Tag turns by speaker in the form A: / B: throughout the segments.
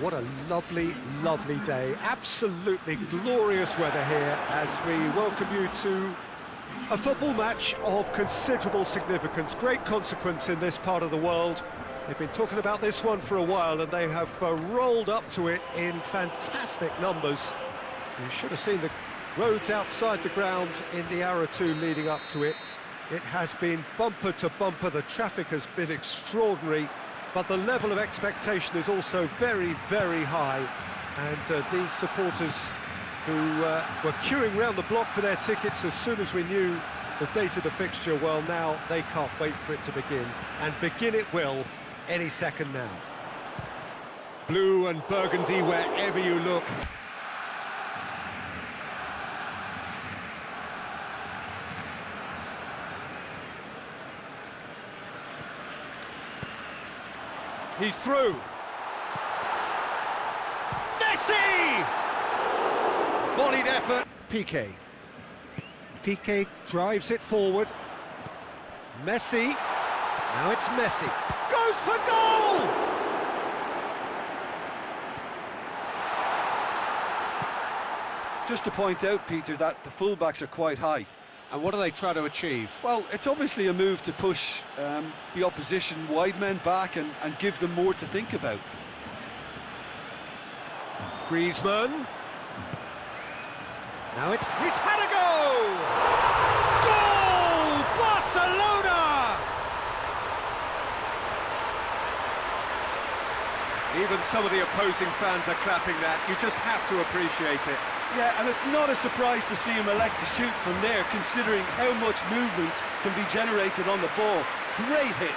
A: What a lovely, lovely day. Absolutely glorious weather here as we welcome you to a football match of considerable significance, great consequence in this part of the world. They've been talking about this one for a while and they have rolled up to it in fantastic numbers. You should have seen the roads outside the ground in the hour or two leading up to it. It has been bumper to bumper, the traffic has been extraordinary, but the level of expectation is also very, very high. And these supporters who were queuing round the block for their tickets as soon as we knew the date of the fixture, well, now they can't wait for it to begin. And begin it will any second now. Blue and burgundy wherever you look. He's through. Messi! Volleyed effort. Piqué. Piqué drives it forward. Messi. Now it's Messi. Goes for goal!
B: Just to point out, Peter, that the fullbacks are quite high.
A: And what do they try to achieve?
B: Well, it's obviously a move to push the opposition wide men back and give them more to think about.
A: Griezmann. Now he's had a go! Goal! Barcelona! Even some of the opposing fans are clapping that. You just have to appreciate it.
B: Yeah, and it's not a surprise to see him elect to shoot from there, considering how much movement can be generated on the ball. Great hit.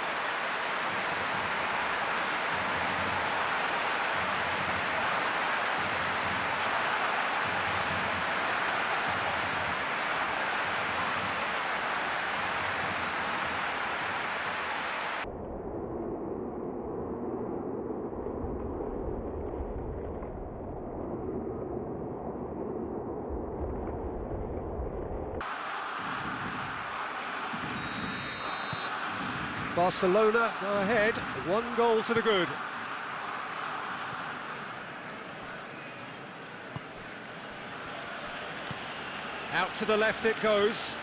A: Barcelona go ahead, 1 goal to the good. Out to the left it goes.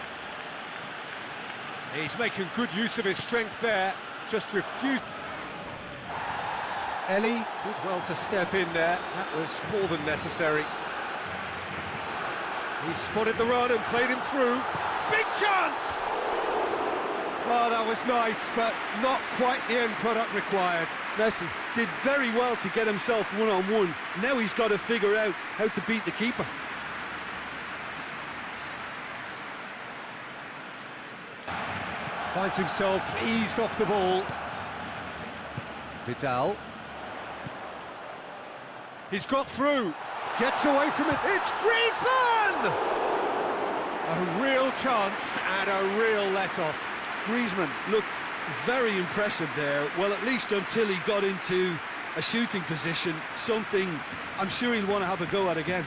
A: He's making good use of his strength there, just refused. Ellie did well to step in there, that was more than necessary. He spotted the run and played him through. Big chance! Oh, that was nice, but not quite the end product required.
B: Messi did very well to get himself one-on-one. Now he's got to figure out how to beat the keeper.
A: Finds himself eased off the ball. Vidal. He's got through. Gets away from it. It's Griezmann! A real chance and a real let-off.
B: Griezmann looked very impressive there, well, at least until he got into a shooting position, something I'm sure he'll want to have a go at again.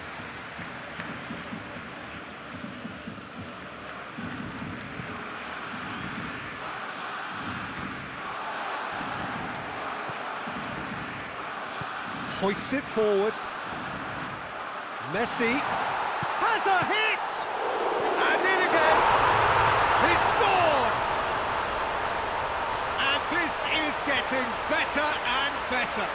A: Hoists it forward. Messi has a hit! And in again! He scored! And this is getting better and better.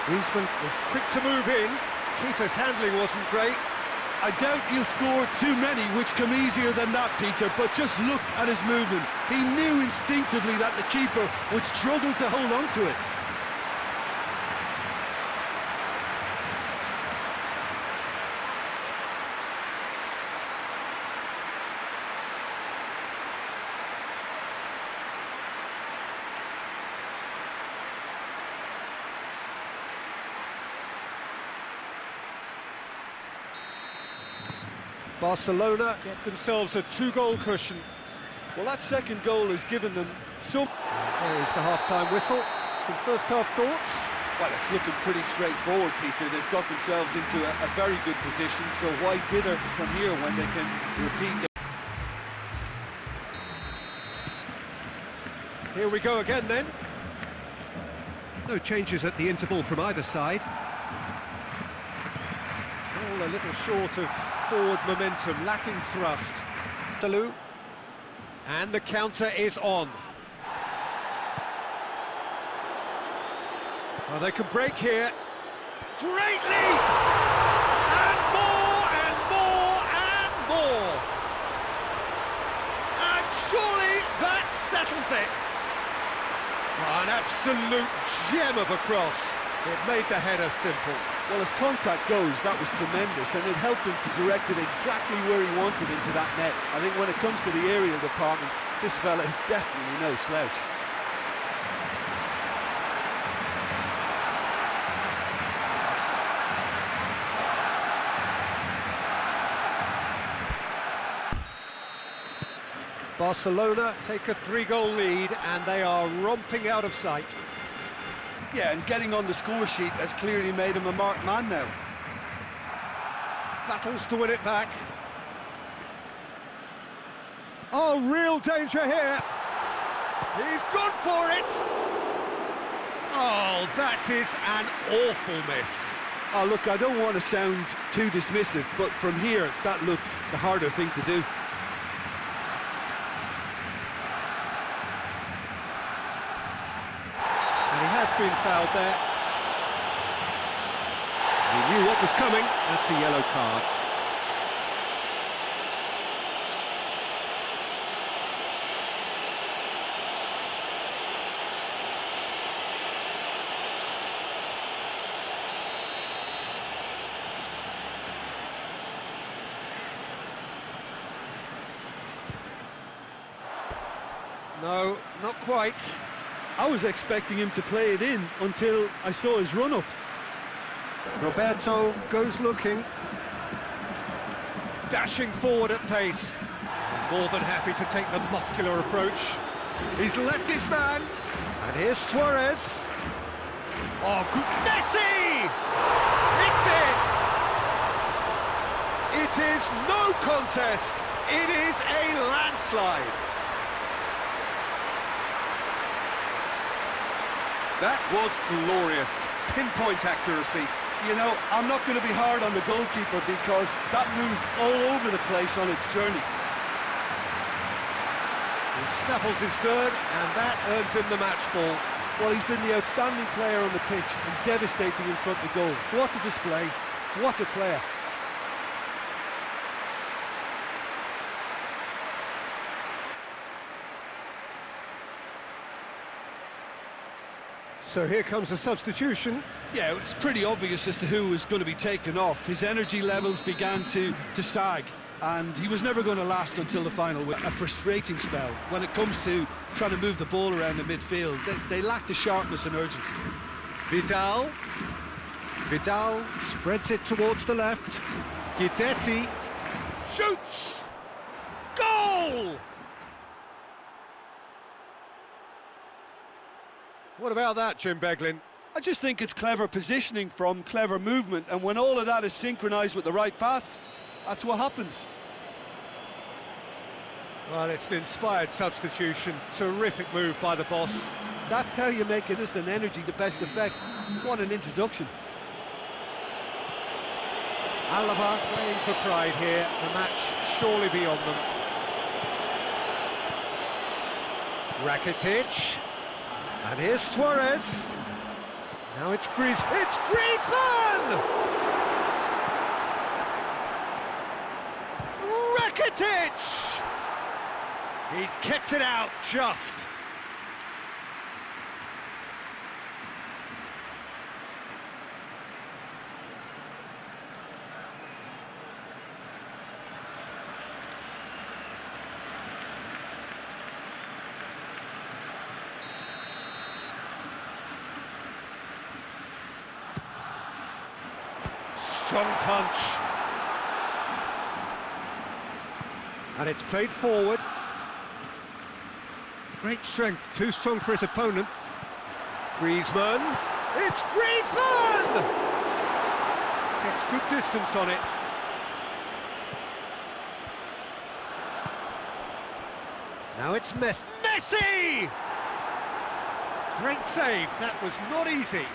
A: Griezmann was quick to move in. Keeper's handling wasn't great.
B: I doubt he'll score too many, which come easier than that, Peter, but just look at his movement. He knew instinctively that the keeper would struggle to hold on to it.
A: Barcelona get themselves a 2-goal cushion.
B: Well, that second goal has given them some...
A: There is the half-time whistle. Some first-half thoughts?
B: Well, it's looking pretty straightforward, Peter. They've got themselves into a very good position, so why dither from here when they can repeat
A: Here we go again then. No changes at the interval from either side. It's all a little short of forward momentum, lacking thrust. Salou. And the counter is on. Oh, they could break here. Great leap! And more, and more, and more! And surely that settles it! Oh, an absolute gem of a cross. It made the header simple.
B: Well, as contact goes, that was tremendous, and it helped him to direct it exactly where he wanted into that net. I think when it comes to the aerial department, this fella is definitely no slouch.
A: Barcelona take a 3-goal lead and they are romping out of sight.
B: Yeah, and getting on the score sheet has clearly made him a marked man now.
A: Battles to win it back. Oh, real danger here. He's gone for it. Oh, that is an awful miss.
B: Oh, look, I don't want to sound too dismissive, but from here, that looked the harder thing to do.
A: He has been fouled there. He knew what was coming. That's a yellow card. No, not quite.
B: I was expecting him to play it in until I saw his run-up.
A: Roberto goes looking. Dashing forward at pace. More than happy to take the muscular approach. He's left his man. And here's Suarez. Oh, good. Messi! It's in! It is no contest. It is a landslide. That was glorious. Pinpoint accuracy.
B: You know, I'm not going to be hard on the goalkeeper because that moved all over the place on its journey.
A: He snaffles his third, and that earns him the match ball.
B: Well, he's been the outstanding player on the pitch and devastating in front of the goal. What a display. What a player.
A: So here comes a substitution.
B: Yeah, it's pretty obvious as to who was going to be taken off. His energy levels began to sag, and he was never going to last until the final. A frustrating spell when it comes to trying to move the ball around the midfield. They lack the sharpness and urgency.
A: Vidal spreads it towards the left. Guidetti shoots! Goal! What about that, Jim Beglin?
B: I just think it's clever positioning from clever movement, and when all of that is synchronised with the right pass, that's what happens.
A: Well, it's an inspired substitution. Terrific move by the boss.
B: That's how you make this an energy the best effect. What an introduction.
A: Alaves playing for pride here. The match surely beyond them. Rakitic. And here's Suarez. Now it's Griezmann. It's Griezmann! Rakitic! He's kept it out just. Strong punch. And it's played forward. Great strength, too strong for his opponent. Griezmann. It's Griezmann! Gets good distance on it. Now it's Messi. Great save, that was not easy.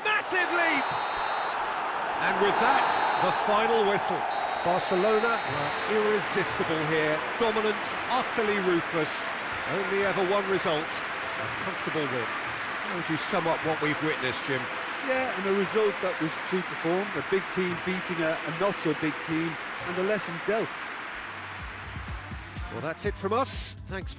A: Massive leap! And with that, the final whistle. Barcelona were irresistible here, dominant, utterly ruthless. Only ever one result, a comfortable win. How would you sum up what we've witnessed, Jim?
C: Yeah, and a result that was true to form, a big team beating a not-so-big team, and a lesson dealt.
A: Well, that's it from us. Thanks